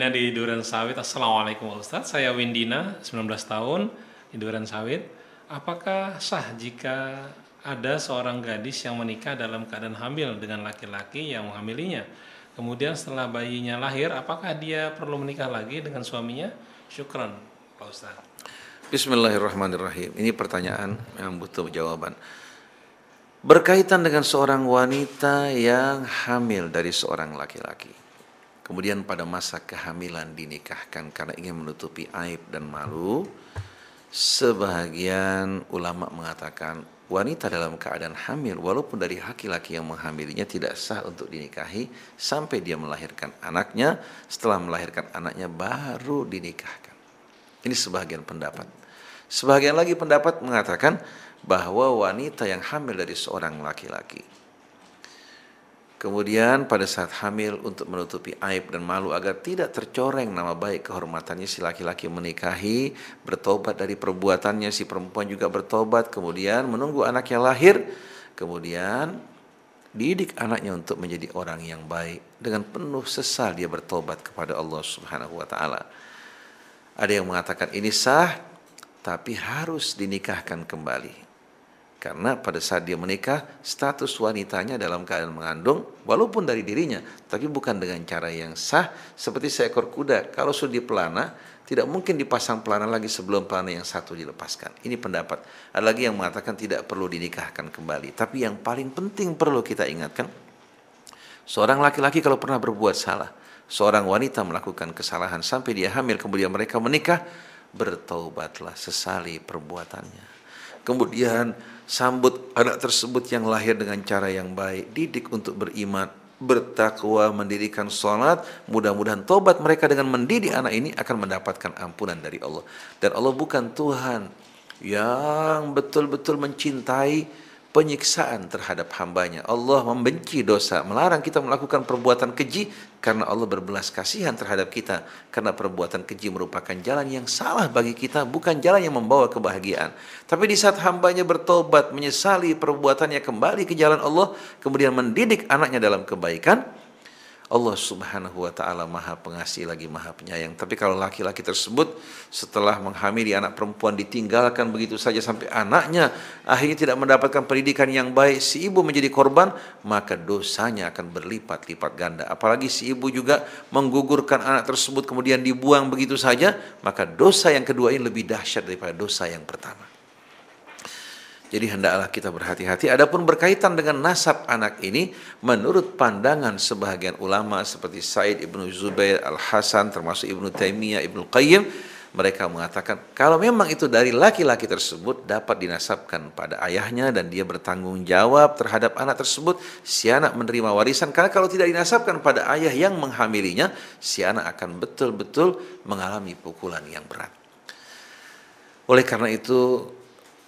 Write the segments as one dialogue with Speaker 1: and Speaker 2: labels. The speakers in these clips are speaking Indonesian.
Speaker 1: Windina di Duren Sawit. Assalamualaikum Ustadz, saya Windina, 19 tahun di Duren Sawit. Apakah sah jika ada seorang gadis yang menikah dalam keadaan hamil dengan laki-laki yang menghamilinya? Kemudian setelah bayinya lahir, apakah dia perlu menikah lagi dengan suaminya? Syukran, Pak Ustadz.
Speaker 2: Bismillahirrahmanirrahim. Ini pertanyaan yang butuh jawaban. Berkaitan dengan seorang wanita yang hamil dari seorang laki-laki, kemudian pada masa kehamilan dinikahkan karena ingin menutupi aib dan malu, sebagian ulama mengatakan wanita dalam keadaan hamil walaupun dari laki-laki yang menghamilinya tidak sah untuk dinikahi sampai dia melahirkan anaknya. Setelah melahirkan anaknya baru dinikahkan. Ini sebagian pendapat. Sebagian lagi pendapat mengatakan bahwa wanita yang hamil dari seorang laki-laki, kemudian pada saat hamil untuk menutupi aib dan malu agar tidak tercoreng nama baik kehormatannya, si laki-laki menikahi, bertobat dari perbuatannya, si perempuan juga bertobat, kemudian menunggu anaknya lahir, kemudian didik anaknya untuk menjadi orang yang baik. Dengan penuh sesal dia bertobat kepada Allah Subhanahu wa taala. Ada yang mengatakan ini sah, tapi harus dinikahkan kembali. Karena pada saat dia menikah, status wanitanya dalam keadaan mengandung, walaupun dari dirinya, tapi bukan dengan cara yang sah, seperti seekor kuda. Kalau sudah dipelana, tidak mungkin dipasang pelana lagi sebelum pelana yang satu dilepaskan. Ini pendapat. Ada lagi yang mengatakan tidak perlu dinikahkan kembali. Tapi yang paling penting perlu kita ingatkan, seorang laki-laki kalau pernah berbuat salah, seorang wanita melakukan kesalahan sampai dia hamil, kemudian mereka menikah, bertaubatlah, sesali perbuatannya. Kemudian sambut anak tersebut yang lahir dengan cara yang baik, didik untuk beriman, bertakwa, mendirikan sholat. Mudah-mudahan tobat mereka dengan mendidik anak ini akan mendapatkan ampunan dari Allah. Dan Allah bukan Tuhan yang betul-betul mencintai penyiksaan terhadap hambanya. Allah membenci dosa, melarang kita melakukan perbuatan keji karena Allah berbelas kasihan terhadap kita. Karena perbuatan keji merupakan jalan yang salah bagi kita, bukan jalan yang membawa kebahagiaan. Tapi di saat hambanya bertobat, menyesali perbuatannya, kembali ke jalan Allah, kemudian mendidik anaknya dalam kebaikan, Allah Subhanahu wa ta'ala maha pengasih lagi maha penyayang. Tapi kalau laki-laki tersebut setelah menghamili anak perempuan ditinggalkan begitu saja sampai anaknya akhirnya tidak mendapatkan pendidikan yang baik, si ibu menjadi korban, maka dosanya akan berlipat-lipat ganda. Apalagi si ibu juga menggugurkan anak tersebut kemudian dibuang begitu saja, maka dosa yang kedua ini lebih dahsyat daripada dosa yang pertama. Jadi hendaklah kita berhati-hati. Adapun berkaitan dengan nasab anak ini, menurut pandangan sebahagian ulama seperti Said Ibnu Zubair, Al-Hasan, termasuk Ibnu Taimiyah, Ibnu Qayyim, mereka mengatakan kalau memang itu dari laki-laki tersebut dapat dinasabkan pada ayahnya dan dia bertanggung jawab terhadap anak tersebut, si anak menerima warisan. Karena kalau tidak dinasabkan pada ayah yang menghamilinya, si anak akan betul-betul mengalami pukulan yang berat. Oleh karena itu,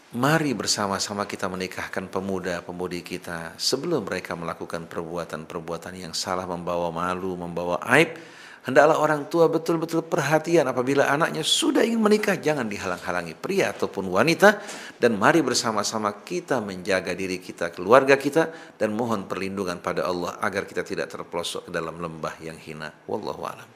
Speaker 2: mari bersama-sama kita menikahkan pemuda-pemudi kita sebelum mereka melakukan perbuatan-perbuatan yang salah, membawa malu, membawa aib. Hendaklah orang tua betul-betul perhatian apabila anaknya sudah ingin menikah, jangan dihalang-halangi pria ataupun wanita. Dan mari bersama-sama kita menjaga diri kita, keluarga kita, dan mohon perlindungan pada Allah agar kita tidak terpelosok ke dalam lembah yang hina. Wallahu a'lam.